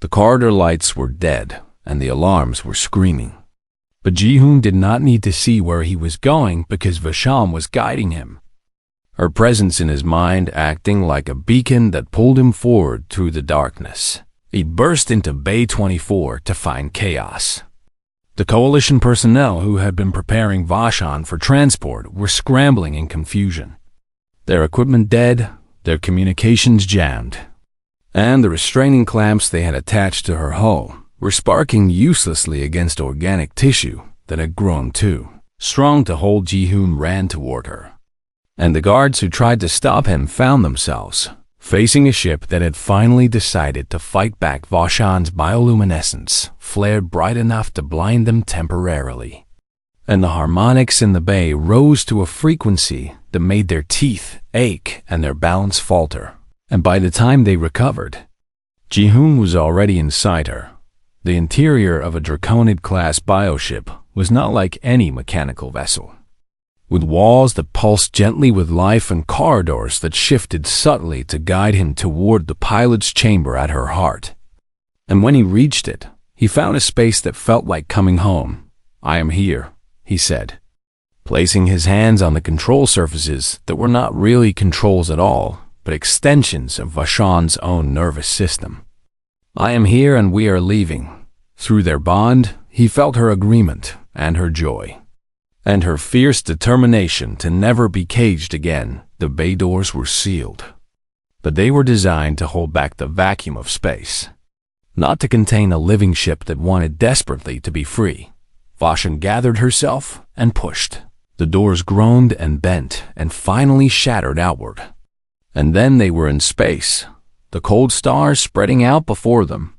The corridor lights were dead, and the alarms were screaming. But Ji-hoon did not need to see where he was going because Vashon was guiding him, her presence in his mind acting like a beacon that pulled him forward through the darkness. He burst into Bay 24 to find chaos. The Coalition personnel who had been preparing Vashon for transport were scrambling in confusion. Their equipment dead, their communications jammed, and the restraining clamps they had attached to her hull were sparking uselessly against organic tissue that had grown too strong to hold. Ji-hoon ran toward her, and the guards who tried to stop him found themselves facing a ship that had finally decided to fight back. Vashon's bioluminescence flared bright enough to blind them temporarily, and the harmonics in the bay rose to a frequency that made their teeth ache and their balance falter. And by the time they recovered, Ji-hoon was already inside her. The interior of a Draconid-class bioship was not like any mechanical vessel, with walls that pulsed gently with life and corridors that shifted subtly to guide him toward the pilot's chamber at her heart. And when he reached it, he found a space that felt like coming home. "I am here," he said, placing his hands on the control surfaces that were not really controls at all, but extensions of Vashon's own nervous system. "I am here and we are leaving." Through their bond, he felt her agreement and her joy, and her fierce determination to never be caged again. The bay doors were sealed, but they were designed to hold back the vacuum of space, not to contain a living ship that wanted desperately to be free. Vashon gathered herself and pushed. The doors groaned and bent and finally shattered outward. And then they were in space, the cold stars spreading out before them.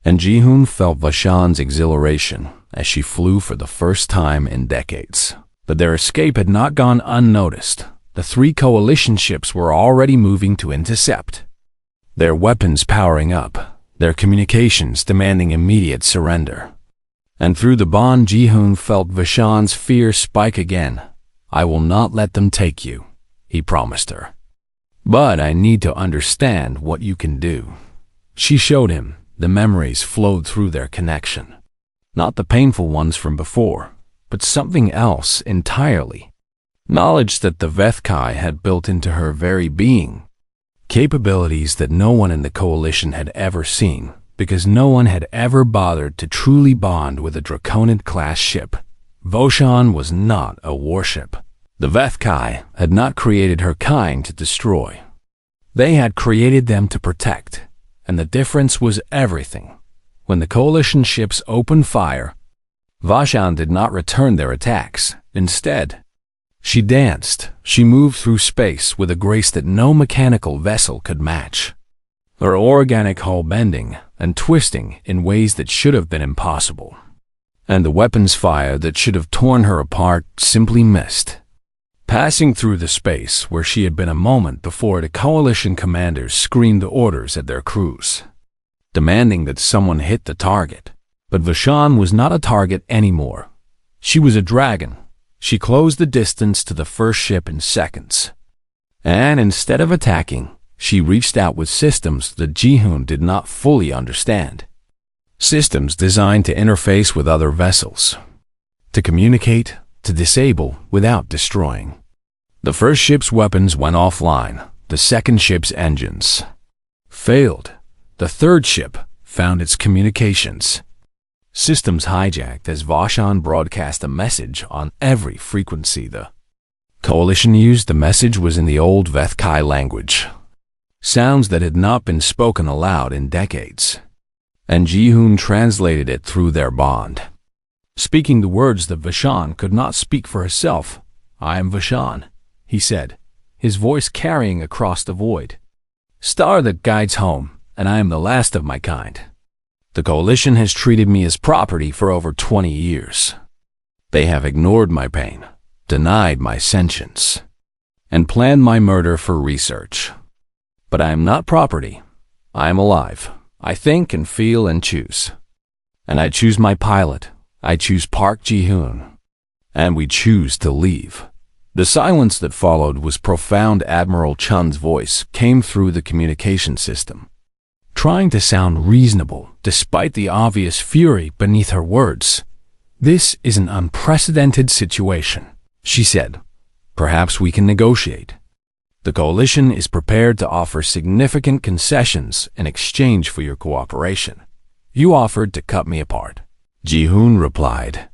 And Ji-hoon felt Vashon's exhilaration as she flew for the first time in decades. But their escape had not gone unnoticed. The 3 coalition ships were already moving to intercept, their weapons powering up, their communications demanding immediate surrender. And through the bond, Ji-hoon felt Vashon's fear spike again. "I will not let them take you," he promised her. "But I need to understand what you can do." She showed him. The memories flowed through their connection. Not the painful ones from before, but something else entirely. Knowledge that the Vethkai had built into her very being. Capabilities that no one in the Coalition had ever seen, because no one had ever bothered to truly bond with a Draconid-class ship. Vashon was not a warship. The Vethkai had not created her kind to destroy. They had created them to protect, and the difference was everything. When the Coalition ships opened fire, Vashon did not return their attacks. Instead, she danced. She moved through space with a grace that no mechanical vessel could match, her organic hull bending and twisting in ways that should have been impossible. And the weapons fire that should have torn her apart simply missed. Passing through the space where she had been a moment before, the Coalition commanders screamed orders at their crews, demanding that someone hit the target. But Vashon was not a target anymore. She was a dragon. She closed the distance to the first ship in seconds. And instead of attacking, she reached out with systems that Ji-hoon did not fully understand. Systems designed to interface with other vessels, to communicate, to disable without destroying. The first ship's weapons went offline. The second ship's engines failed. The third ship found its communications systems hijacked as Vashon broadcast a message on every frequency. The Coalition used the message was in the old Vethkai language, sounds that had not been spoken aloud in decades, and Ji-hoon translated it through their bond, speaking the words that Vashon could not speak for herself. "I am Vashon," he said, his voice carrying across the void. "Star that guides home, and I am the last of my kind. The Coalition has treated me as property for over 20 years. They have ignored my pain, denied my sentience, and planned my murder for research. But I am not property. I am alive. I think and feel and choose. And I choose my pilot. I choose Park Ji-hoon. And we choose to leave." The silence that followed was profound. Admiral Chun's voice came through the communication system, trying to sound reasonable, despite the obvious fury beneath her words. "This is an unprecedented situation," she said. "Perhaps we can negotiate. The coalition is prepared to offer significant concessions in exchange for your cooperation. You offered to cut me apart." Ji-hoon replied,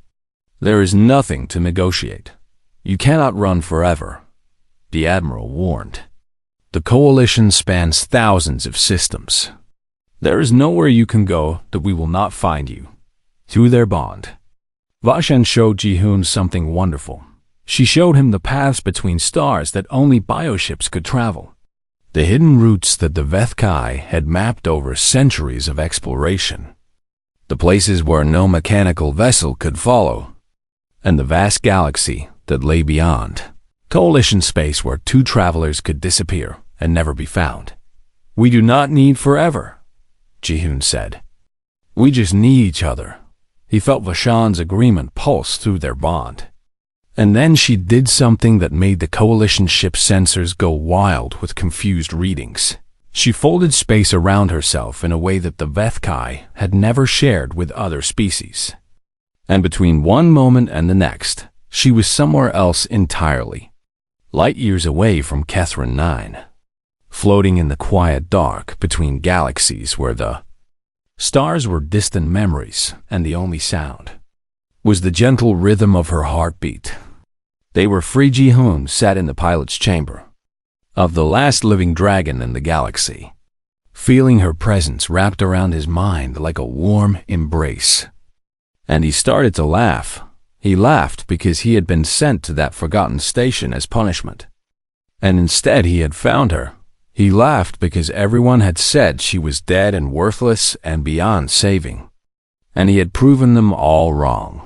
"There is nothing to negotiate. You cannot run forever," the admiral warned. "The coalition spans thousands of systems. There is nowhere you can go that we will not find you." Through their bond, Vashan showed Ji-hoon something wonderful. She showed him the paths between stars that only bioships could travel, the hidden routes that the Vethkai had mapped over centuries of exploration, the places where no mechanical vessel could follow, and the vast galaxy that lay beyond. Coalition space where two travelers could disappear and never be found. "We do not need forever," Ji-hoon said. "We just need each other." He felt Vashan's agreement pulse through their bond. And then she did something that made the coalition ship's sensors go wild with confused readings. She folded space around herself in a way that the Vethkai had never shared with other species. And between one moment and the next, she was somewhere else entirely, light years away from Kethrin 9, floating in the quiet dark between galaxies where the stars were distant memories and the only sound was the gentle rhythm of her heartbeat. They were free. Ji-hoon sat in the pilot's chamber of the last living dragon in the galaxy, feeling her presence wrapped around his mind like a warm embrace. And he started to laugh. He laughed because he had been sent to that forgotten station as punishment. And instead he had found her. He laughed because everyone had said she was dead and worthless and beyond saving. And he had proven them all wrong.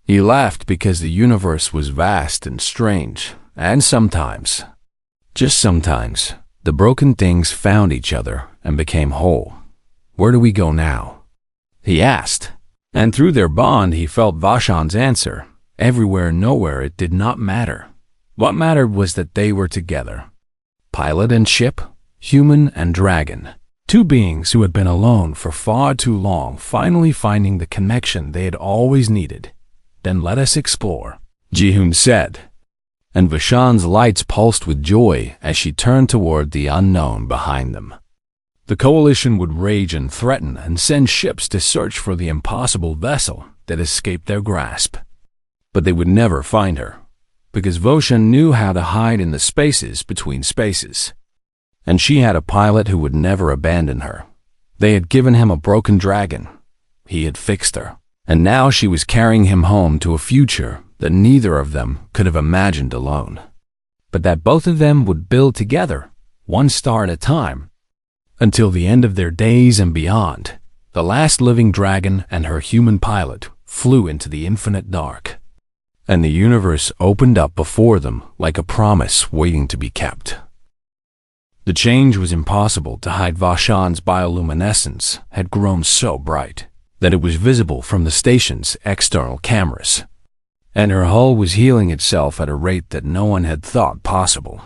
He laughed because the universe was vast and strange, and sometimes, just sometimes, the broken things found each other and became whole. "Where do we go now?" he asked. And through their bond he felt Vashan's answer. Everywhere, nowhere, it did not matter. What mattered was that they were together. Pilot and ship, human and dragon. Two beings who had been alone for far too long, finally finding the connection they had always needed. "Then let us explore," Ji-hoon said. And Vashan's lights pulsed with joy as she turned toward the unknown behind them. The coalition would rage and threaten and send ships to search for the impossible vessel that escaped their grasp. But they would never find her, because Vashan knew how to hide in the spaces between spaces. And she had a pilot who would never abandon her. They had given him a broken dragon. He had fixed her. And now she was carrying him home to a future that neither of them could have imagined alone, but that both of them would build together, one star at a time, until the end of their days and beyond. The last living dragon and her human pilot flew into the infinite dark, and the universe opened up before them like a promise waiting to be kept. The change was impossible to hide. Vashan's bioluminescence had grown so bright that it was visible from the station's external cameras, and her hull was healing itself at a rate that no one had thought possible.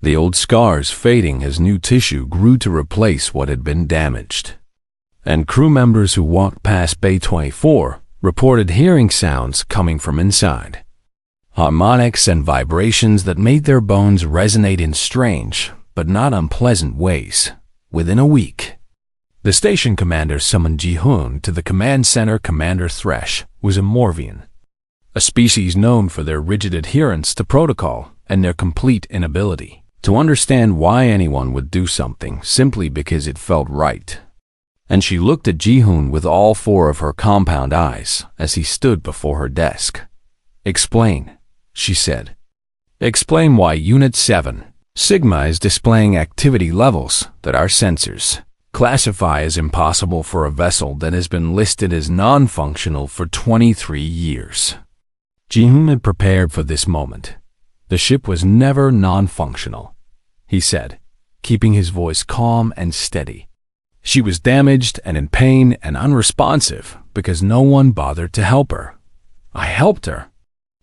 The old scars fading as new tissue grew to replace what had been damaged. And crew members who walked past Bay 24 reported hearing sounds coming from inside, harmonics and vibrations that made their bones resonate in strange but not unpleasant ways. Within a week, the station commander summoned Ji-hoon to the command center. Commander Thresh was a Morvian, a species known for their rigid adherence to protocol and their complete inability to understand why anyone would do something simply because it felt right. And she looked at Ji-hoon with all four of her compound eyes as he stood before her desk. "Explain," she said. "Explain why Unit 7, Sigma, is displaying activity levels that our sensors classify as impossible for a vessel that has been listed as non-functional for 23 years. Ji-hoon had prepared for this moment. The ship was never non-functional, he said, keeping his voice calm and steady. She was damaged and in pain and unresponsive because no one bothered to help her. I helped her.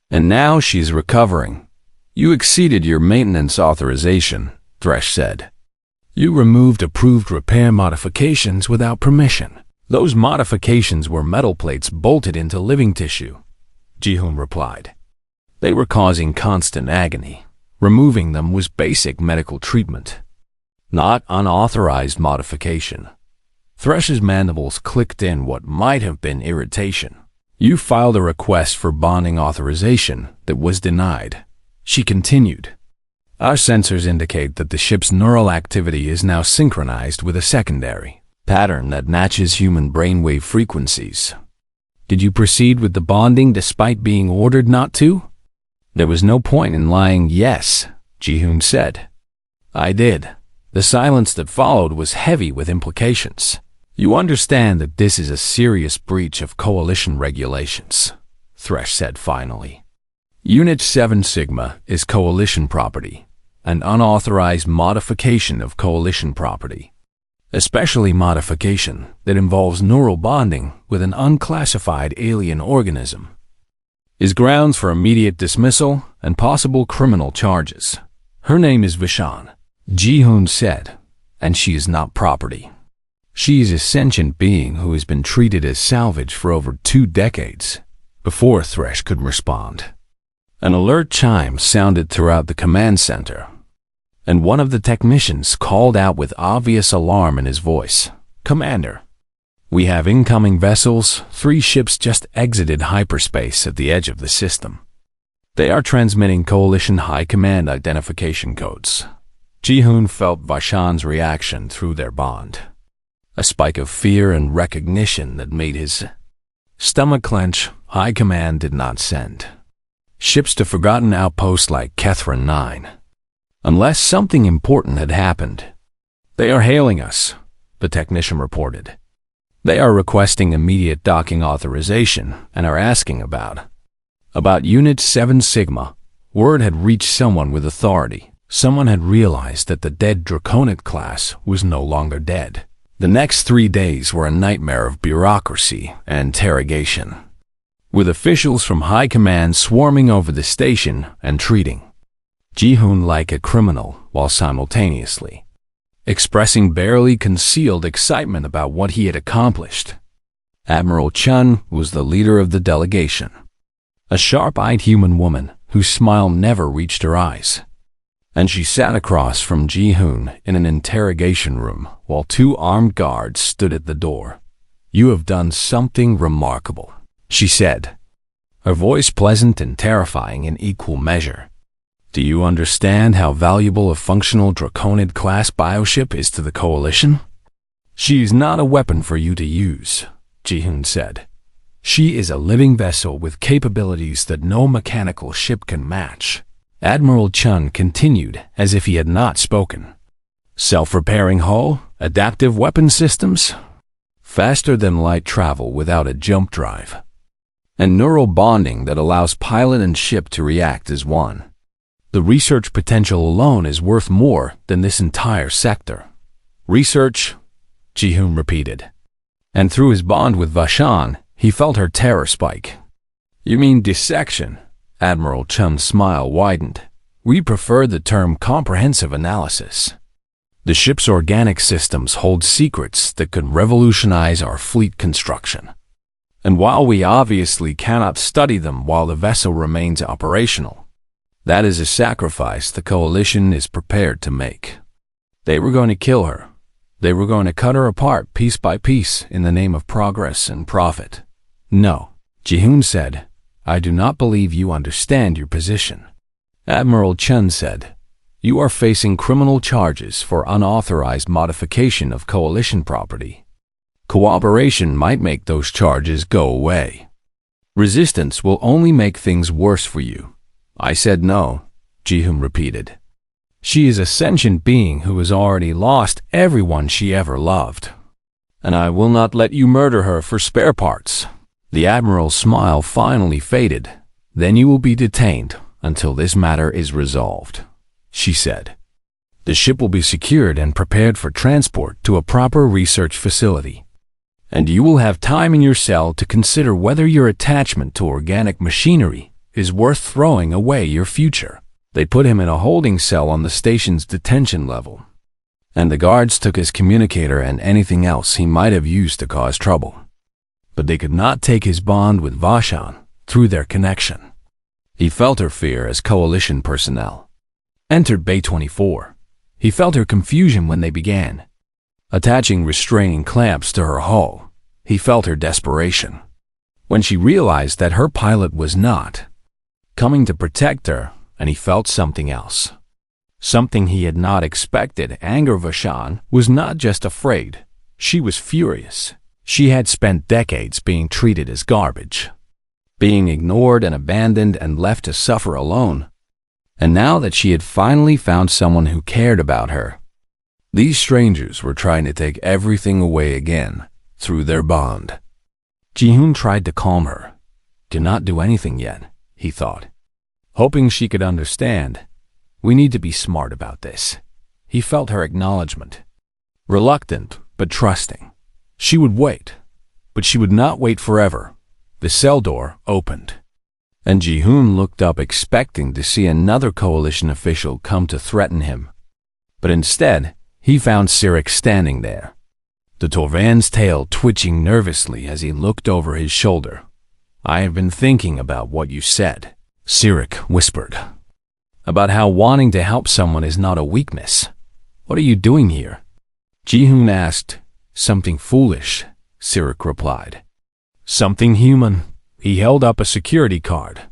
And now she's recovering. You exceeded your maintenance authorization, Thresh said. You removed approved repair modifications without permission. Those modifications were metal plates bolted into living tissue, Ji-hoon replied. They were causing constant agony. Removing them was basic medical treatment, not unauthorized modification. Thresh's mandibles clicked in what might have been irritation. You filed a request for bonding authorization that was denied, she continued. Our sensors indicate that the ship's neural activity is now synchronized with a secondary pattern that matches human brainwave frequencies. Did you proceed with the bonding despite being ordered not to? There was no point in lying yes, Ji-hoon said. I did. The silence that followed was heavy with implications. You understand that this is a serious breach of Coalition regulations, Thresh said finally. Unit 7 Sigma is Coalition property, an unauthorized modification of Coalition property, especially modification that involves neural bonding with an unclassified alien organism, is grounds for immediate dismissal and possible criminal charges. Her name is Vishan, Ji-hoon said, and she is not property. She is a sentient being who has been treated as salvage for over 2 decades, before Thresh could respond. An alert chime sounded throughout the command center, and one of the technicians called out with obvious alarm in his voice, Commander, we have incoming vessels. 3 ships just exited hyperspace at the edge of the system. They are transmitting Coalition High Command identification codes. Ji-hoon felt Vishan's reaction through their bond, a spike of fear and recognition that made his stomach clench. High Command did not send ships to forgotten outposts like Kethrin 9, unless something important had happened. They are hailing us, the technician reported. They are requesting immediate docking authorization and are asking about Unit 7 Sigma. Word had reached someone with authority. Someone had realized that the dead Draconic class was no longer dead. The next 3 days were a nightmare of bureaucracy and interrogation, with officials from High Command swarming over the station and treating Ji-hoon like a criminal while simultaneously expressing barely concealed excitement about what he had accomplished. Admiral Chun was the leader of the delegation, a sharp-eyed human woman whose smile never reached her eyes, and she sat across from Ji-hoon in an interrogation room while 2 armed guards stood at the door. You have done something remarkable, she said, her voice pleasant and terrifying in equal measure. Do you understand how valuable a functional Draconid class bioship is to the Coalition? She is not a weapon for you to use, Ji-hoon said. She is a living vessel with capabilities that no mechanical ship can match. Admiral Chun continued as if he had not spoken. Self-repairing hull, adaptive weapon systems, faster than light travel without a jump drive, and neural bonding that allows pilot and ship to react as one. The research potential alone is worth more than this entire sector. Research, Ji-hoon repeated. And through his bond with Vishan, he felt her terror spike. You mean dissection? Admiral Chun's smile widened. We prefer the term comprehensive analysis. The ship's organic systems hold secrets that could revolutionize our fleet construction. And while we obviously cannot study them while the vessel remains operational, that is a sacrifice the Coalition is prepared to make. They were going to kill her. They were going to cut her apart piece by piece in the name of progress and profit. No, Ji-hoon said. I do not believe you understand your position. Admiral Chun said, you are facing criminal charges for unauthorized modification of Coalition property. Cooperation might make those charges go away. Resistance will only make things worse for you. I said no, Ji-hoon repeated. She is a sentient being who has already lost everyone she ever loved, and I will not let you murder her for spare parts. The Admiral's smile finally faded. Then you will be detained until this matter is resolved, she said. The ship will be secured and prepared for transport to a proper research facility, and you will have time in your cell to consider whether your attachment to organic machinery is worth throwing away your future. They put him in a holding cell on the station's detention level. and the guards took his communicator and anything else he might have used to cause trouble. But they could not take his bond with Vashan through their connection. He felt her fear as coalition personnel entered Bay 24. He felt her confusion when they began attaching restraining clamps to her hull. He felt her desperation when she realized that her pilot was not coming to protect her, and he felt something else. Something he had not expected. Anger. Vashan was not just afraid, she was furious. She had spent decades being treated as garbage, being ignored and abandoned and left to suffer alone. And now that she had finally found someone who cared about her, these strangers were trying to take everything away again through their bond. Ji-hoon tried to calm her. Do not do anything yet, he thought, hoping she could understand. We need to be smart about this. He felt her acknowledgement. Reluctant, but trusting. She would wait, but she would not wait forever. The cell door opened, and Ji-hoon looked up expecting to see another coalition official come to threaten him. But instead, he found Sirik standing there, the Torvan's tail twitching nervously as he looked over his shoulder. I have been thinking about what you said, Sirik whispered, about how wanting to help someone is not a weakness. What are you doing here? Ji-hoon asked. Something foolish, Sirik replied. Something human. He held up a security card.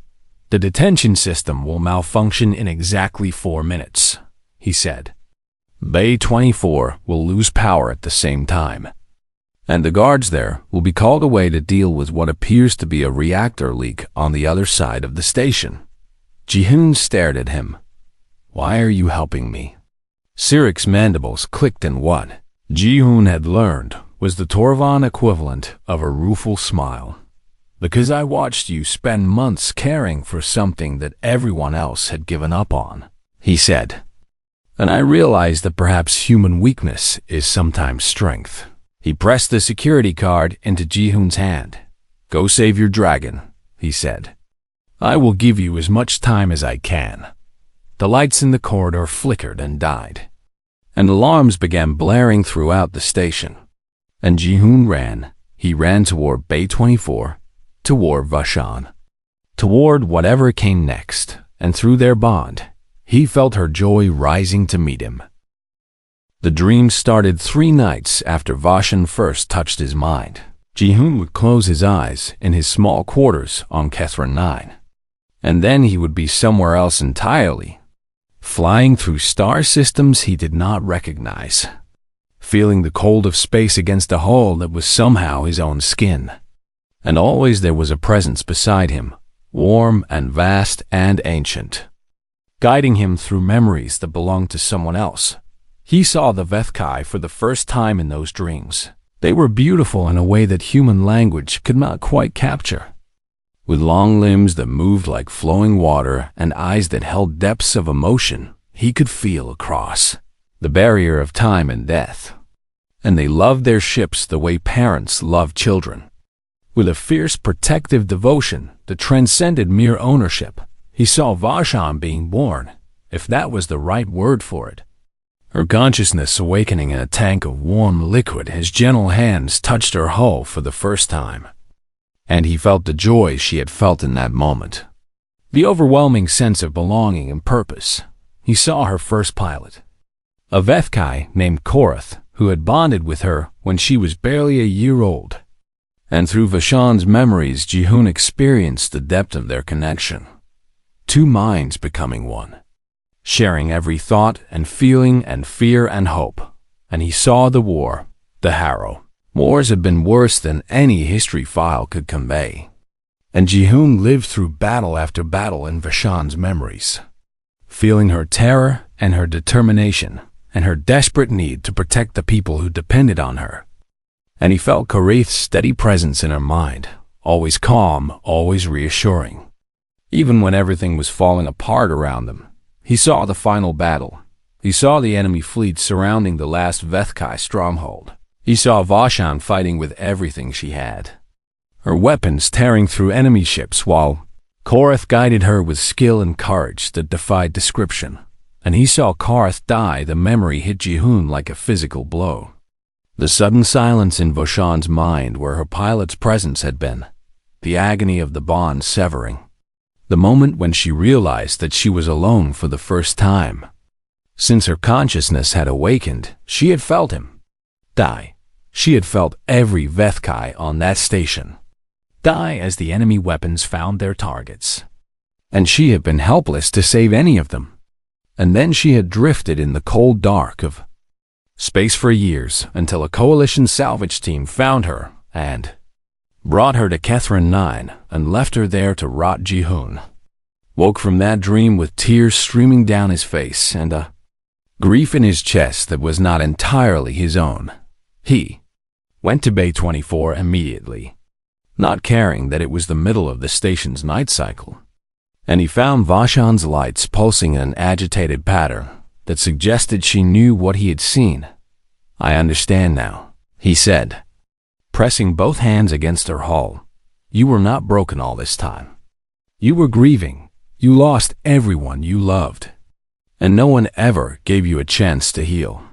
The detention system will malfunction in exactly 4 minutes, he said. Bay 24 will lose power at the same time, and the guards there will be called away to deal with what appears to be a reactor leak on the other side of the station. Ji-hoon stared at him. Why are you helping me? Sirik's mandibles clicked in what Ji-hoon had learned was the Torvan equivalent of a rueful smile. Because I watched you spend months caring for something that everyone else had given up on, he said. And I realized that perhaps human weakness is sometimes strength. He pressed the security card into Ji-hoon's hand. Go save your dragon, he said. I will give you as much time as I can. The lights in the corridor flickered and died, and alarms began blaring throughout the station. And Ji-hoon ran. He ran toward Bay 24, toward Vashan, toward whatever came next, and through their bond, he felt her joy rising to meet him. The dream started 3 nights after Vashan first touched his mind. Ji-hoon would close his eyes in his small quarters on Kethran 9, and then he would be somewhere else entirely, flying through star systems he did not recognize, feeling the cold of space against a hull that was somehow his own skin. And always there was a presence beside him, warm and vast and ancient, guiding him through memories that belonged to someone else. He saw the Vethkai for the first time in those dreams. They were beautiful in a way that human language could not quite capture. With long limbs that moved like flowing water and eyes that held depths of emotion, he could feel across the barrier of time and death. And they loved their ships the way parents love children, with a fierce protective devotion that transcended mere ownership. He saw Vashan being born, if that was the right word for it. Her consciousness awakening in a tank of warm liquid, his gentle hands touched her hull for the first time. And he felt the joy she had felt in that moment, the overwhelming sense of belonging and purpose. He saw her first pilot, a Vethkai named Korath, who had bonded with her when she was barely a year old. And through Vashan's memories, Ji-hoon experienced the depth of their connection. 2 minds becoming one, sharing every thought and feeling and fear and hope. And he saw the war, the harrow. Wars had been worse than any history file could convey. And Ji-hoon lived through battle after battle in Vashan's memories, feeling her terror and her determination and her desperate need to protect the people who depended on her. And he felt Korath's steady presence in her mind, always calm, always reassuring. Even when everything was falling apart around them, he saw the final battle. He saw the enemy fleet surrounding the last Vethkai stronghold. He saw Vashan fighting with everything she had, her weapons tearing through enemy ships, while Korath guided her with skill and courage that defied description. and he saw Karth die, the memory hit Ji-hoon like a physical blow. The sudden silence in Voshan's mind where her pilot's presence had been, the agony of the bond severing, the moment when she realized that she was alone for the first time. Since her consciousness had awakened, she had felt him die. She had felt every Vethkai on that station die as the enemy weapons found their targets. And she had been helpless to save any of them. And then she had drifted in the cold dark of space for years until a coalition salvage team found her and brought her to Kethrin 9 and left her there to rot. Ji-hoon woke from that dream with tears streaming down his face and a grief in his chest that was not entirely his own. He went to Bay 24 immediately, not caring that it was the middle of the station's night cycle, and he found Voshan's lights pulsing in an agitated pattern that suggested she knew what he had seen. "I understand now," he said, pressing both hands against her hull. "You were not broken all this time. You were grieving. You lost everyone you loved, and no one ever gave you a chance to heal."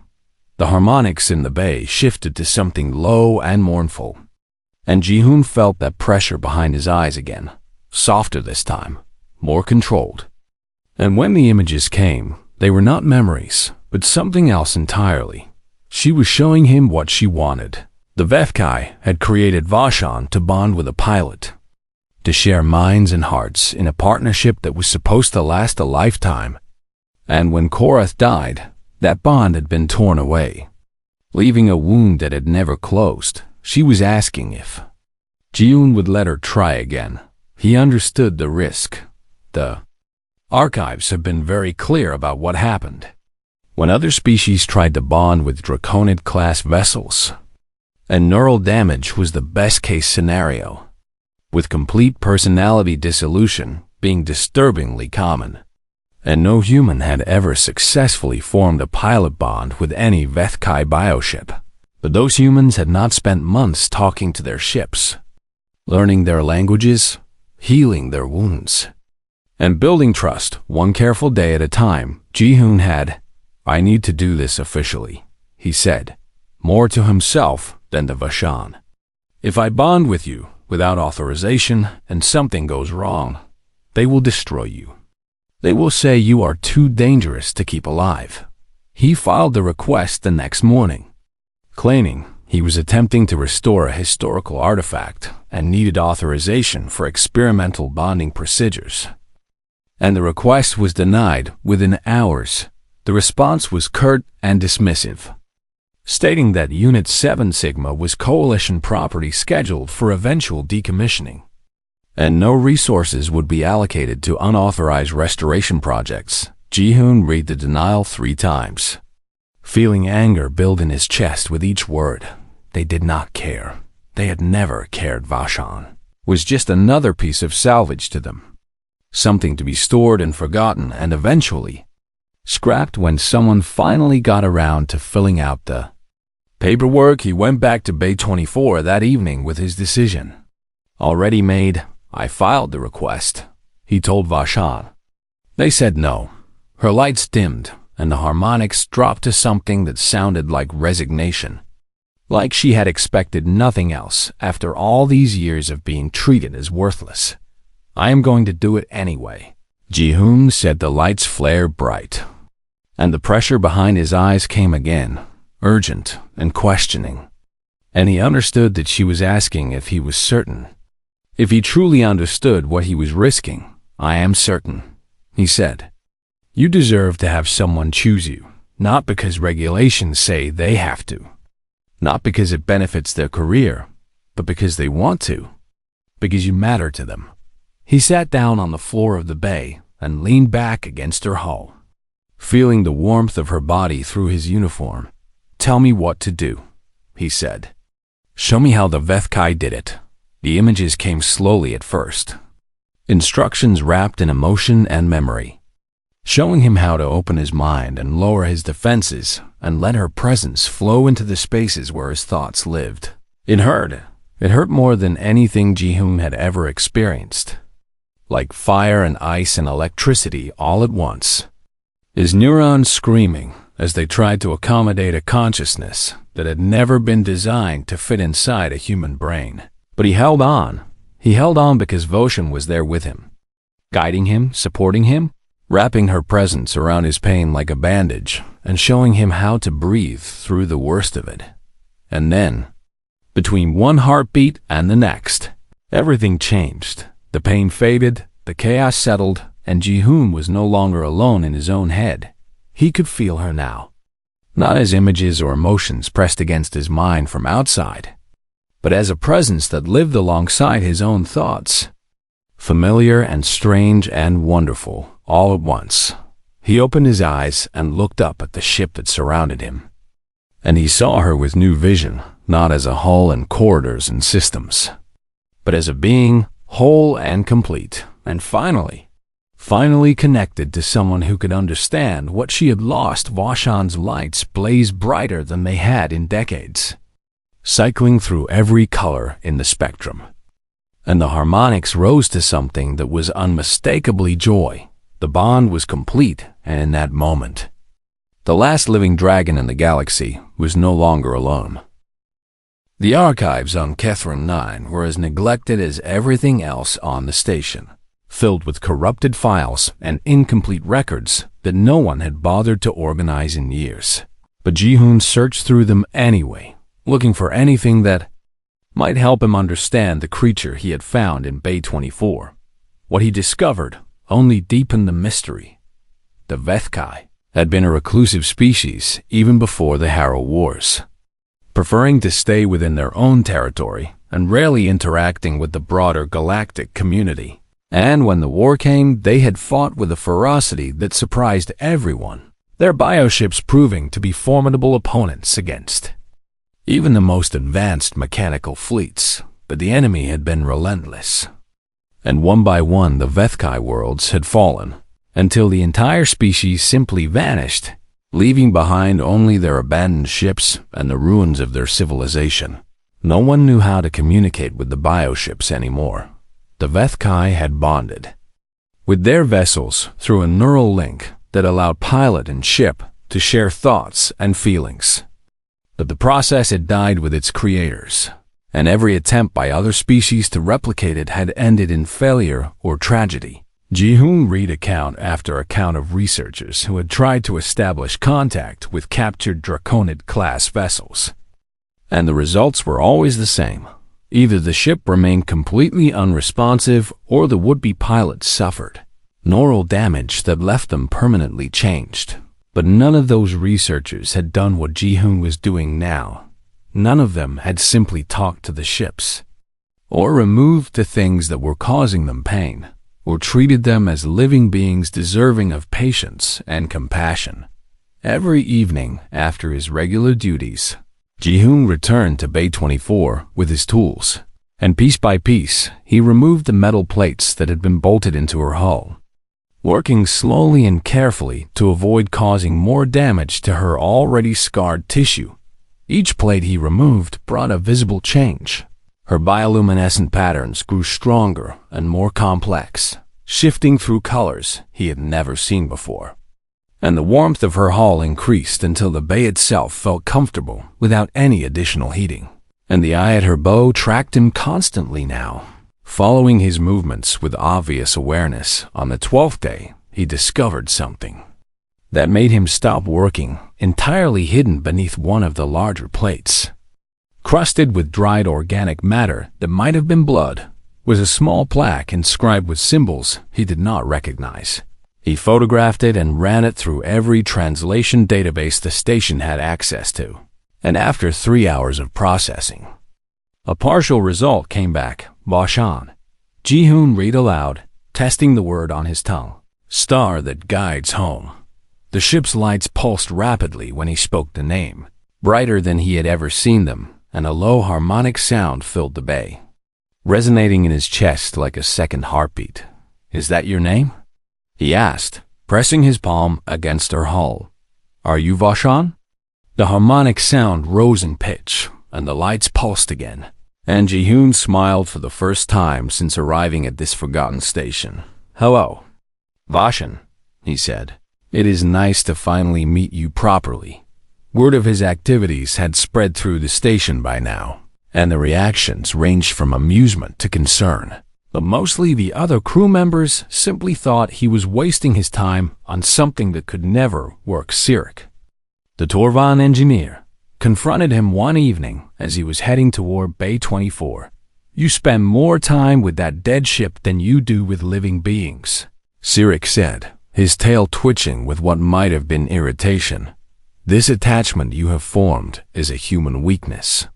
The harmonics in the bay shifted to something low and mournful, and Ji-hoon felt that pressure behind his eyes again, softer this time, more controlled. And when the images came, they were not memories, but something else entirely. She was showing him what she wanted. The Vethkai had created Voshan to bond with a pilot, to share minds and hearts in a partnership that was supposed to last a lifetime. And when Korath died, that bond had been torn away, leaving a wound that had never closed. She was asking if Ji-hoon would let her try again. He understood the risk. The archives have been very clear about what happened when other species tried to bond with Draconid-class vessels, and neural damage was the best-case scenario, with complete personality dissolution being disturbingly common. And no human had ever successfully formed a pilot bond with any Vethkai bioship. But those humans had not spent months talking to their ships, learning their languages, healing their wounds, and building trust one careful day at a time. Ji-hoon had, "I need to do this officially," he said, more to himself than to Voshan. "If I bond with you without authorization and something goes wrong, they will destroy you. They will say you are too dangerous to keep alive." He filed the request the next morning, claiming he was attempting to restore a historical artifact and needed authorization for experimental bonding procedures. And the request was denied within hours. The response was curt and dismissive, stating that Unit 7 Sigma was Coalition property scheduled for eventual decommissioning, and no resources would be allocated to unauthorized restoration projects. Ji-hoon read the denial 3 times, feeling anger build in his chest with each word. They did not care. They had never cared. Voshan was just another piece of salvage to them, something to be stored and forgotten and eventually scrapped when someone finally got around to filling out the paperwork. He went back to Bay 24 that evening with his decision already made. "I filed the request," he told Voshan. They said no. Her lights dimmed, and the harmonics dropped to something that sounded like resignation, like she had expected nothing else after all these years of being treated as worthless. "I am going to do it anyway," Ji-hoon said. The lights flared bright, and the pressure behind his eyes came again, urgent and questioning. And he understood that she was asking if he was certain, if he truly understood what he was risking. "I am certain," he said. "You deserve to have someone choose you, not because regulations say they have to, not because it benefits their career, but because they want to, because you matter to them." He sat down on the floor of the bay and leaned back against her hull, feeling the warmth of her body through his uniform. "Tell me what to do," he said. "Show me how the Vethkai did it." The images came slowly at first, instructions wrapped in emotion and memory, showing him how to open his mind and lower his defenses and let her presence flow into the spaces where his thoughts lived. It hurt. It hurt more than anything Ji-hoon had ever experienced, like fire and ice and electricity all at once. his neurons screaming as they tried to accommodate a consciousness that had never been designed to fit inside a human brain. But he held on. He held on because Voshan was there with him, guiding him, supporting him, wrapping her presence around his pain like a bandage, and showing him how to breathe through the worst of it. And then, between one heartbeat and the next, everything changed. The pain faded, the chaos settled, and Ji-hoon was no longer alone in his own head. He could feel her now, not as images or emotions pressed against his mind from outside, but as a presence that lived alongside his own thoughts. Familiar and strange and wonderful, all at once. He opened his eyes and looked up at the ship that surrounded him. And he saw her with new vision, not as a hull and corridors and systems, but as a being, whole and complete, and finally connected to someone who could understand what she had lost. Voshan's lights blazed brighter than they had in decades, cycling through every color in the spectrum. And the harmonics rose to something that was unmistakably joy. The bond was complete, and in that moment, the last living dragon in the galaxy was no longer alone. The archives on Kethrin 9 were as neglected as everything else on the station, filled with corrupted files and incomplete records that no one had bothered to organize in years. But Ji-hoon searched through them anyway, looking for anything that might help him understand the creature he had found in Bay 24. What he discovered only deepened the mystery. The Vethkai had been a reclusive species even before the Harrow Wars, preferring to stay within their own territory and rarely interacting with the broader galactic community. And when the war came, they had fought with a ferocity that surprised everyone, their bioships proving to be formidable opponents against even the most advanced mechanical fleets. But the enemy had been relentless, and one by one the Vethkai worlds had fallen, until the entire species simply vanished, leaving behind only their abandoned ships and the ruins of their civilization. No one knew how to communicate with the bioships anymore. The Vethkai had bonded with their vessels through a neural link that allowed pilot and ship to share thoughts and feelings. But the process had died with its creators, and every attempt by other species to replicate it had ended in failure or tragedy. Ji-hoon read account after account of researchers who had tried to establish contact with captured Draconid-class vessels, and the results were always the same. Either the ship remained completely unresponsive or the would-be pilots suffered neural damage that left them permanently changed. But none of those researchers had done what Ji-hoon was doing now. None of them had simply talked to the ships, or removed the things that were causing them pain, or treated them as living beings deserving of patience and compassion. Every evening after his regular duties, Ji-hoon returned to Bay 24 with his tools, and piece by piece, he removed the metal plates that had been bolted into her hull, working slowly and carefully to avoid causing more damage to her already scarred tissue. Each plate he removed brought a visible change. Her bioluminescent patterns grew stronger and more complex, shifting through colors he had never seen before. And the warmth of her hull increased until the bay itself felt comfortable without any additional heating. And the eye at her bow tracked him constantly now, following his movements with obvious awareness. On the 12th day, he discovered something that made him stop working, entirely hidden beneath one of the larger plates. Crusted with dried organic matter that might have been blood, was a small plaque inscribed with symbols he did not recognize. He photographed it and ran it through every translation database the station had access to. And after 3 hours of processing, a partial result came back. Voshan. Ji-hoon read aloud, testing the word on his tongue. Star that guides home. The ship's lights pulsed rapidly when he spoke the name, brighter than he had ever seen them, and a low harmonic sound filled the bay, resonating in his chest like a second heartbeat. Is that your name? He asked, pressing his palm against her hull. Are you Voshan? The harmonic sound rose in pitch, and the lights pulsed again, and Ji-hoon smiled for the first time since arriving at this forgotten station. Hello, Voshan, he said. It is nice to finally meet you properly." Word of his activities had spread through the station by now, and the reactions ranged from amusement to concern. But mostly the other crew members simply thought he was wasting his time on something that could never work. Sirik, the Torvan engineer, confronted him one evening as he was heading toward Bay 24. "You spend more time with that dead ship than you do with living beings," Sirik said, his tail twitching with what might have been irritation. "This attachment you have formed is a human weakness,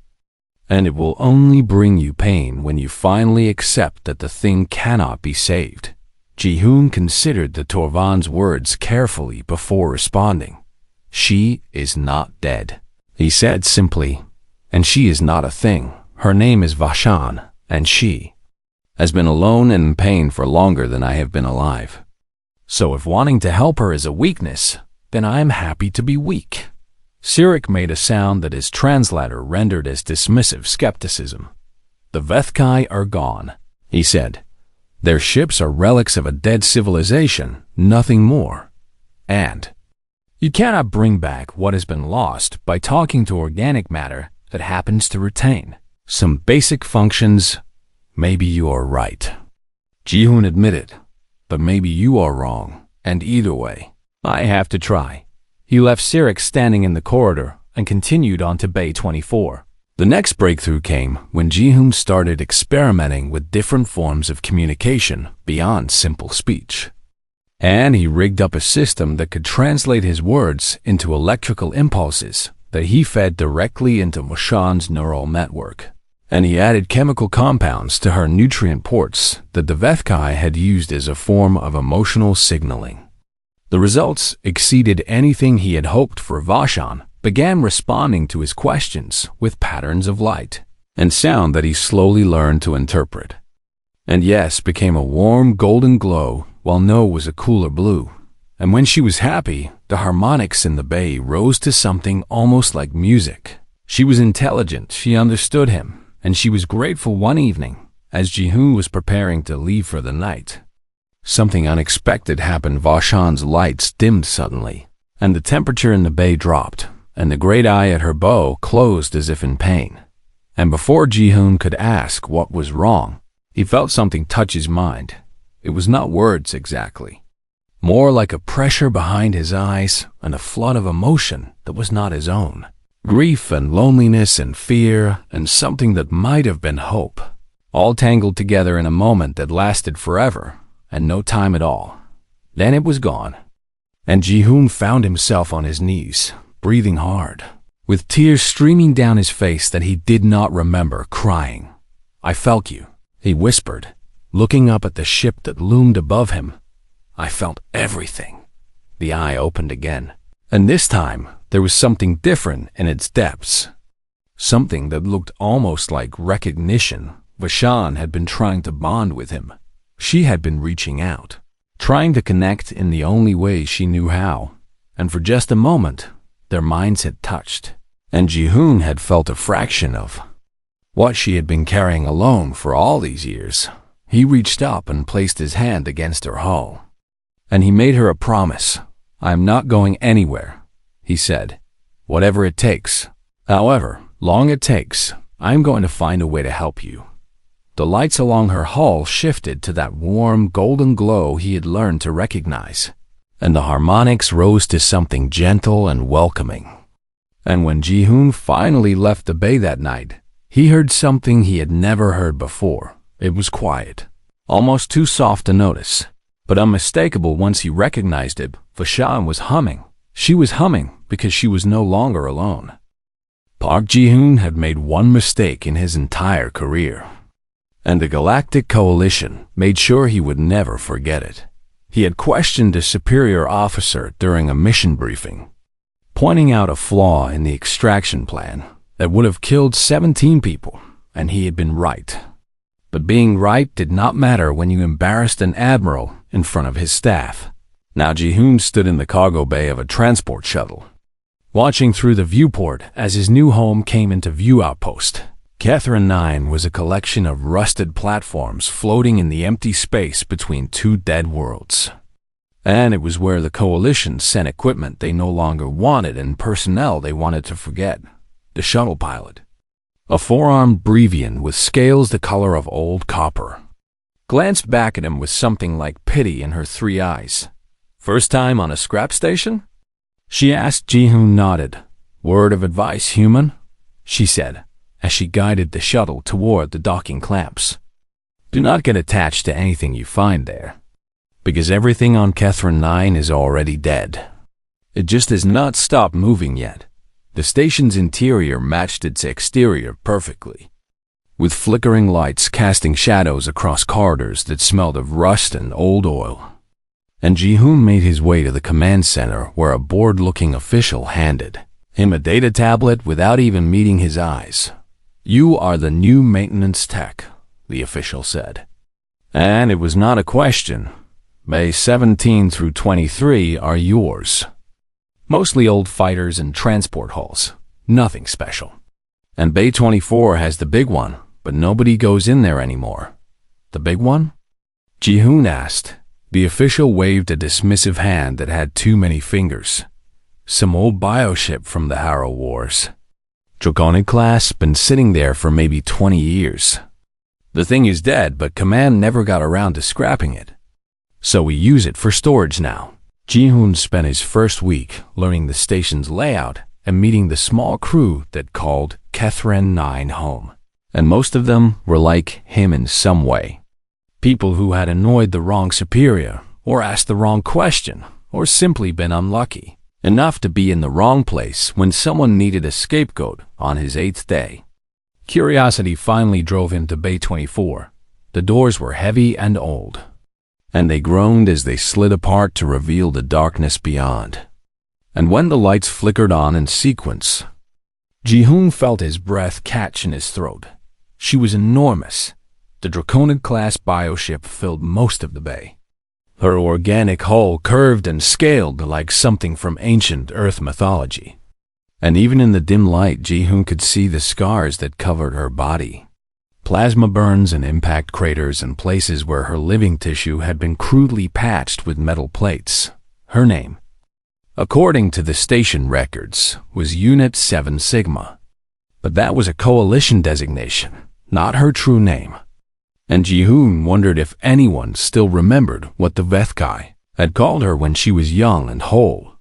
and it will only bring you pain when you finally accept that the thing cannot be saved." Ji-hoon considered the Torvan's words carefully before responding. "She is not dead," he said simply, "and she is not a thing. Her name is Vashan, and she has been alone and in pain for longer than I have been alive. So if wanting to help her is a weakness, then I am happy to be weak." Sirik made a sound that his translator rendered as dismissive skepticism. "The Vethkai are gone," he said. "Their ships are relics of a dead civilization, nothing more. And you cannot bring back what has been lost by talking to organic matter that happens to retain some basic functions." "Maybe you are right," Ji-hoon admitted, "but maybe you are wrong, and either way, I have to try." He left Sirik standing in the corridor and continued on to Bay 24. The next breakthrough came when Ji-hoon started experimenting with different forms of communication beyond simple speech. And he rigged up a system that could translate his words into electrical impulses that he fed directly into Vashan's neural network. And he added chemical compounds to her nutrient ports that the Vethkai had used as a form of emotional signaling. The results exceeded anything he had hoped, for Vashan began responding to his questions with patterns of light and sound that he slowly learned to interpret. And yes became a warm golden glow, while no was a cooler blue. And when she was happy, the harmonics in the bay rose to something almost like music. She was intelligent, she understood him, and she was grateful. One evening, as Ji-hoon was preparing to leave for the night, something unexpected happened. Vashan's lights dimmed suddenly, and the temperature in the bay dropped, and the great eye at her bow closed as if in pain. And before Ji-hoon could ask what was wrong, he felt something touch his mind. It was not words exactly, more like a pressure behind his eyes and a flood of emotion that was not his own. Grief and loneliness and fear and something that might have been hope, all tangled together in a moment that lasted forever and no time at all. Then it was gone, and Ji-hoon found himself on his knees, breathing hard, with tears streaming down his face that he did not remember, crying. "I felt you," he whispered, looking up at the ship that loomed above him. "I felt everything." The eye opened again, and this time there was something different in its depths, something that looked almost like recognition. Vashan had been trying to bond with him. She had been reaching out, trying to connect in the only way she knew how, and for just a moment, their minds had touched, and Ji-hoon had felt a fraction of what she had been carrying alone for all these years. He reached up and placed his hand against her hull, and he made her a promise. "I am not going anywhere," he said. "Whatever it takes, however long it takes, I am going to find a way to help you." The lights along her hull shifted to that warm golden glow he had learned to recognize, and the harmonics rose to something gentle and welcoming. And when Ji-hoon finally left the bay that night, he heard something he had never heard before. It was quiet, almost too soft to notice, but unmistakable once he recognized it. Vashan was humming. She was humming because she was no longer alone. Park Ji-hoon had made one mistake in his entire career, and the Galactic Coalition made sure he would never forget it. He had questioned a superior officer during a mission briefing, pointing out a flaw in the extraction plan that would have killed 17 people, and he had been right. But being right did not matter when you embarrassed an admiral in front of his staff. Now Ji-hoon stood in the cargo bay of a transport shuttle, watching through the viewport as his new home came into view. Outpost Catherine 9 was a collection of rusted platforms floating in the empty space between two dead worlds. And it was where the Coalition sent equipment they no longer wanted and personnel they wanted to forget. The shuttle pilot, a four-armed Brevian with scales the color of old copper, glanced back at him with something like pity in her 3 eyes. "First time on a scrap station?" she asked. Ji-hoon nodded. "Word of advice, human," she said, as she guided the shuttle toward the docking clamps. "Do not get attached to anything you find there, because everything on Catherine 9 is already dead. It just has not stopped moving yet." The station's interior matched its exterior perfectly, with flickering lights casting shadows across corridors that smelled of rust and old oil. And Ji-hoon made his way to the command center, where a bored-looking official handed him a data tablet without even meeting his eyes. "You are the new maintenance tech," the official said. And it was not a question. Bay 17 through 23 are yours. Mostly old fighters and transport hulls. Nothing special. And Bay 24 has the big one, but nobody goes in there anymore. "The big one?" Ji-hoon asked. The official waved a dismissive hand that had too many fingers. "Some old bioship from the Harrow Wars. Draconic class, been sitting there for maybe 20 years. The thing is dead, but Command never got around to scrapping it. So we use it for storage now." Ji-hoon spent his first week learning the station's layout and meeting the small crew that called Catherine 9 home. And most of them were like him in some way. People who had annoyed the wrong superior, or asked the wrong question, or simply been unlucky enough to be in the wrong place when someone needed a scapegoat on his 8th day. Curiosity finally drove him to Bay 24. The doors were heavy and old, and they groaned as they slid apart to reveal the darkness beyond. And when the lights flickered on in sequence, Ji-hoon felt his breath catch in his throat. She was enormous. The Draconic-class bioship filled most of the bay. Her organic hull curved and scaled like something from ancient Earth mythology. And even in the dim light, Ji-hoon could see the scars that covered her body. Plasma burns and impact craters and places where her living tissue had been crudely patched with metal plates. Her name, according to the station records, was Unit 7 Sigma. But that was a Coalition designation, not her true name. And Ji-hoon wondered if anyone still remembered what the Vethkai had called her when she was young and whole.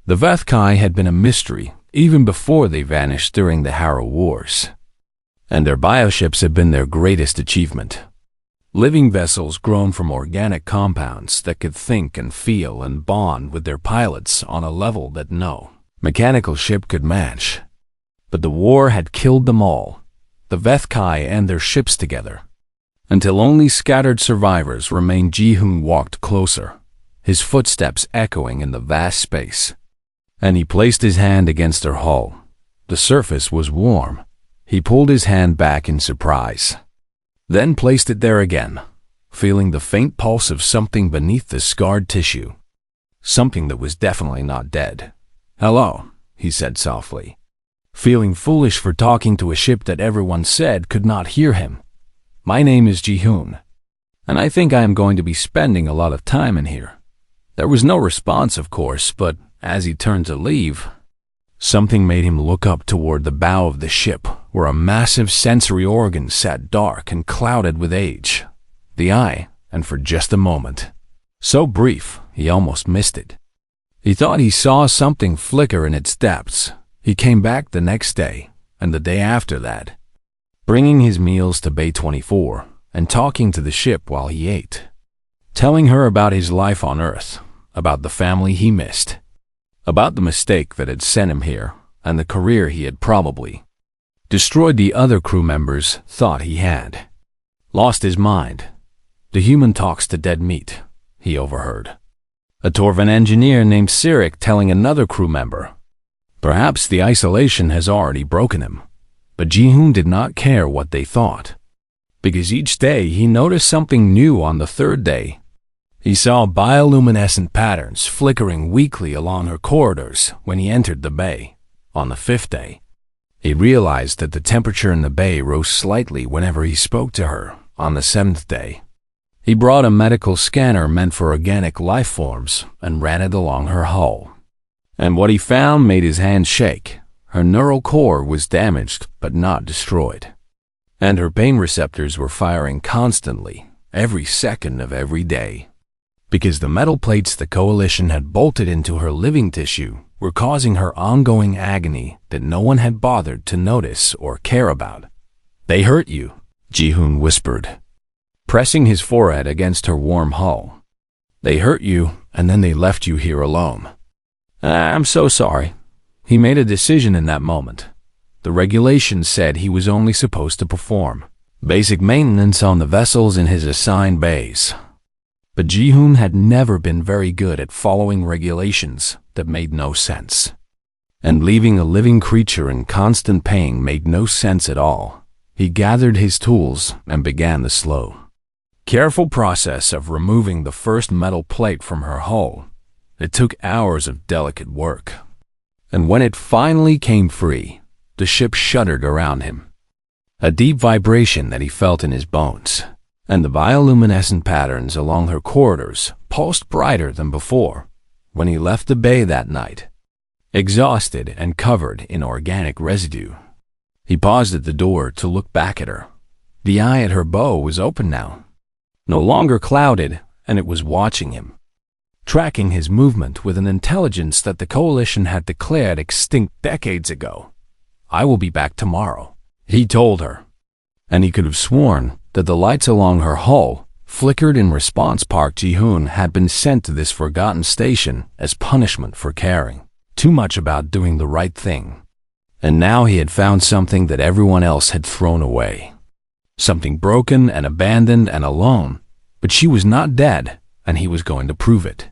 The Vethkai had been a mystery even before they vanished during the Harrow Wars. And their bioships had been their greatest achievement. Living vessels grown from organic compounds that could think and feel and bond with their pilots on a level that no mechanical ship could match. But the war had killed them all, the Vethkai and their ships together. Until only scattered survivors remained, Ji-hoon walked closer, his footsteps echoing in the vast space. And he placed his hand against her hull. The surface was warm. He pulled his hand back in surprise, then placed it there again, feeling the faint pulse of something beneath the scarred tissue. Something that was definitely not dead. "Hello," he said softly, feeling foolish for talking to a ship that everyone said could not hear him. "My name is Ji-hoon, and I think I am going to be spending a lot of time in here." There was no response, of course, but as he turned to leave, something made him look up toward the bow of the ship, where a massive sensory organ sat dark and clouded with age. The eye, and for just a moment, so brief he almost missed it. He thought he saw something flicker in its depths. He came back the next day, and the day after that, bringing his meals to Bay 24 and talking to the ship while he ate, telling her about his life on Earth, about the family he missed, about the mistake that had sent him here and the career he had probably destroyed the other crew members thought he had. Lost his mind. The human talks to dead meat, he overheard. A Torvan engineer named Sirik telling another crew member. Perhaps the isolation has already broken him. But Ji-hoon did not care what they thought, because each day he noticed something new. On the 3rd day, he saw bioluminescent patterns flickering weakly along her corridors when he entered the bay. On the 5th day, he realized that the temperature in the bay rose slightly whenever he spoke to her. On the 7th day, He brought a medical scanner meant for organic life forms and ran it along her hull. And what he found made his hand shake. Her neural core was damaged but not destroyed. And her pain receptors were firing constantly, every second of every day. Because the metal plates the Coalition had bolted into her living tissue were causing her ongoing agony that no one had bothered to notice or care about. "They hurt you," Ji-hoon whispered, pressing his forehead against her warm hull. "They hurt you, and then they left you here alone." "I'm so sorry." He made a decision in that moment. The regulations said he was only supposed to perform basic maintenance on the vessels in his assigned bays. But Ji-hoon had never been very good at following regulations that made no sense. And leaving a living creature in constant pain made no sense at all. He gathered his tools and began the slow, careful process of removing the first metal plate from her hull. It took hours of delicate work. And when it finally came free, the ship shuddered around him. A deep vibration that he felt in his bones, and the bioluminescent patterns along her corridors pulsed brighter than before when he left the bay that night, exhausted and covered in organic residue. He paused at the door to look back at her. The eye at her bow was open now, no longer clouded, and it was watching him, tracking his movement with an intelligence that the Coalition had declared extinct decades ago. "I will be back tomorrow," he told her. And he could have sworn that the lights along her hull flickered in response. Park Ji-hoon had been sent to this forgotten station as punishment for caring too much about doing the right thing. And now he had found something that everyone else had thrown away. Something broken and abandoned and alone, but she was not dead, and he was going to prove it.